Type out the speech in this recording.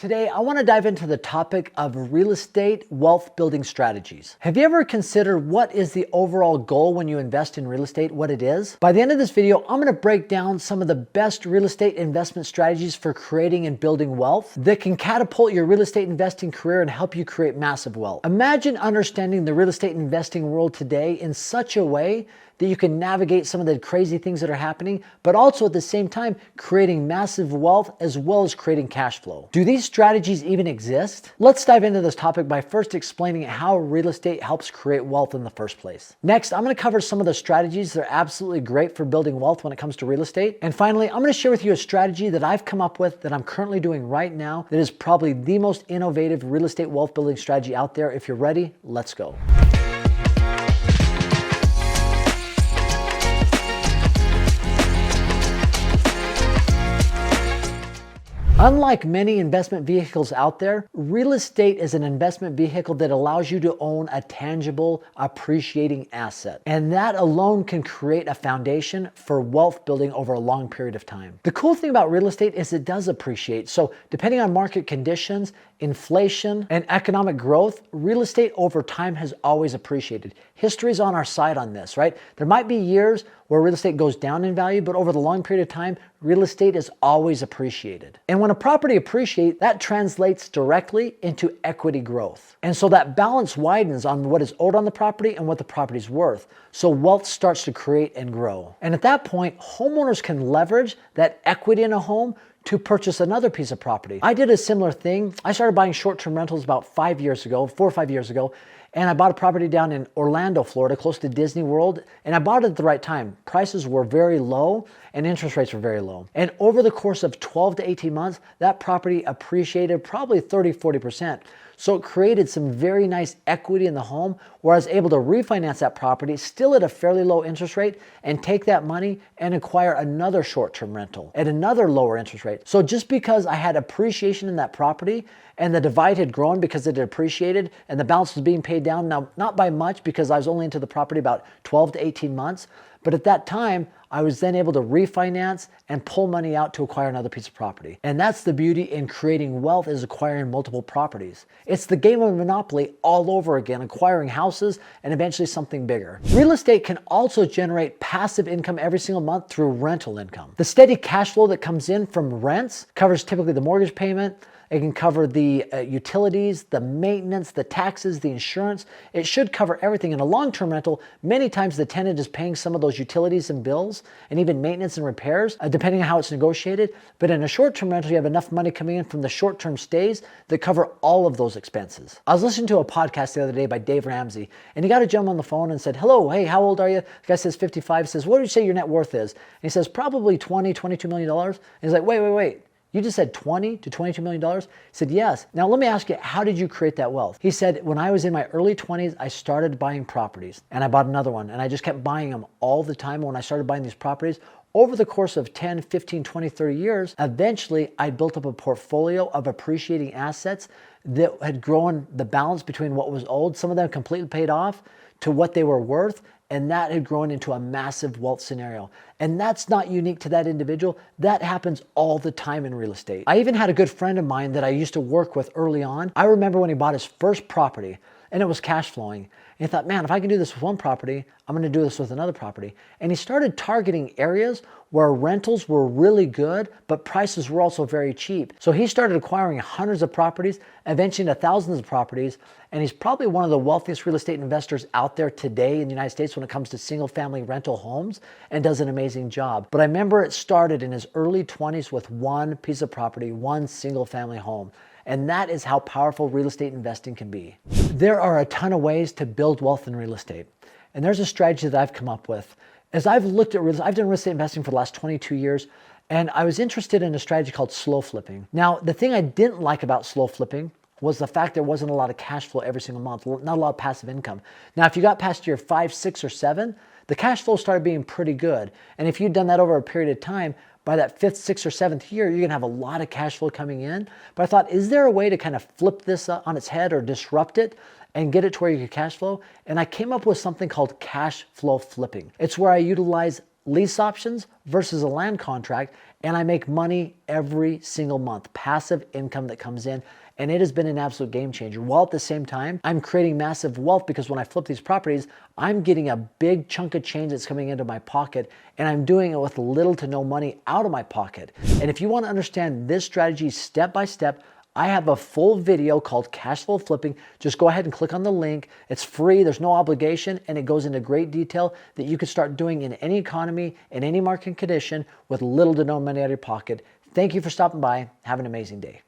Today, I want to dive into the topic of real estate wealth building strategies. Have you ever considered what is the overall goal when you invest in real estate, what it is? By the end of this video, I'm going to break down some of the best real estate investment strategies for creating and building wealth that can catapult your real estate investing career and help you create massive wealth. Imagine understanding the real estate investing world today in such a way that you can navigate some of the crazy things that are happening, but also at the same time, creating massive wealth as well as creating cash flow. Do these strategies even exist? Let's dive into this topic by first explaining how real estate helps create wealth in the first place. Next, I'm going to cover some of the strategies that are absolutely great for building wealth when it comes to real estate. And finally, I'm going to share with you a strategy that I've come up with that I'm currently doing right now that is probably the most innovative real estate wealth building strategy out there. If you're ready, let's go. Unlike many investment vehicles out there, real estate is an investment vehicle that allows you to own a tangible, appreciating asset. And that alone can create a foundation for wealth building over a long period of time. The cool thing about real estate is it does appreciate. So depending on market conditions, inflation, and economic growth, real estate over time has always appreciated. History's on our side on this, right? There might be years where real estate goes down in value, but over the long period of time, real estate is always appreciated. And when a property appreciates, that translates directly into equity growth. And so that balance widens on what is owed on the property and what the property's worth. So wealth starts to create and grow. And at that point, homeowners can leverage that equity in a home to purchase another piece of property. I did a similar thing. I started buying short-term rentals about 4 or 5 years ago. And I bought a property down in Orlando, Florida, close to Disney World. And I bought it at the right time. Prices were very low and interest rates were very low. And over the course of 12 to 18 months, that property appreciated probably 30-40%. So it created some very nice equity in the home where I was able to refinance that property still at a fairly low interest rate and take that money and acquire another short-term rental at another lower interest rate. So just because I had appreciation in that property and the divide had grown because it had appreciated and the balance was being paid down, now not by much because I was only into the property about 12 to 18 months, but at that time, I was then able to refinance and pull money out to acquire another piece of property. And that's the beauty in creating wealth, is acquiring multiple properties. It's the game of Monopoly all over again, acquiring houses and eventually something bigger. Real estate can also generate passive income every single month through rental income. The steady cash flow that comes in from rents covers typically the mortgage payment. It can cover the utilities, the maintenance, the taxes, the insurance. It should cover everything. In a long-term rental, many times the tenant is paying some of those utilities and bills and even maintenance and repairs, depending on how it's negotiated. But in a short-term rental, you have enough money coming in from the short-term stays that cover all of those expenses. I was listening to a podcast the other day by Dave Ramsey, and he got a gentleman on the phone and said, "Hello, hey, how old are you?" The guy says 55. He says, "What do you say your net worth is?" And he says, "Probably $22 million." And he's like, wait. You just said $20 to $22 million? He said, "Yes." Now let me ask you, how did you create that wealth? He said, "When I was in my early 20s, I started buying properties and I bought another one and I just kept buying them all the time. When I started buying these properties, over the course of 10, 15, 20, 30 years, eventually I built up a portfolio of appreciating assets that had grown the balance between what was owed, some of them completely paid off, to what they were worth, and that had grown into a massive wealth scenario." And that's not unique to that individual. That happens all the time in real estate. I even had a good friend of mine that I used to work with early on. I remember when he bought his first property and it was cash flowing. And he thought, man, if I can do this with one property, I'm going to do this with another property. And he started targeting areas where rentals were really good, but prices were also very cheap. So he started acquiring hundreds of properties, eventually into thousands of properties. And he's probably one of the wealthiest real estate investors out there today in the United States when it comes to single family rental homes, and does an amazing job. But I remember it started in his early 20s with one piece of property, one single family home. And that is how powerful real estate investing can be. There are a ton of ways to build wealth in real estate. And there's a strategy that I've come up with. As I've looked at I've done real estate investing for the last 22 years, and I was interested in a strategy called slow flipping. Now, the thing I didn't like about slow flipping was the fact there wasn't a lot of cash flow every single month, not a lot of passive income. Now, if you got past year 5, 6, or 7, the cash flow started being pretty good. And if you'd done that over a period of time, by that 5th, 6th, or 7th year, you're gonna have a lot of cash flow coming in. But I thought, is there a way to kind of flip this on its head or disrupt it and get it to where you could cash flow? And I came up with something called cash flow flipping. It's where I utilize lease options versus a land contract and I make money every single month, passive income that comes in. And it has been an absolute game changer. While at the same time, I'm creating massive wealth because when I flip these properties, I'm getting a big chunk of change that's coming into my pocket, and I'm doing it with little to no money out of my pocket. And if you want to understand this strategy step by step, I have a full video called Cash Flow Flipping. Just go ahead and click on the link. It's free, there's no obligation, and it goes into great detail that you can start doing in any economy, in any market condition, with little to no money out of your pocket. Thank you for stopping by. Have an amazing day.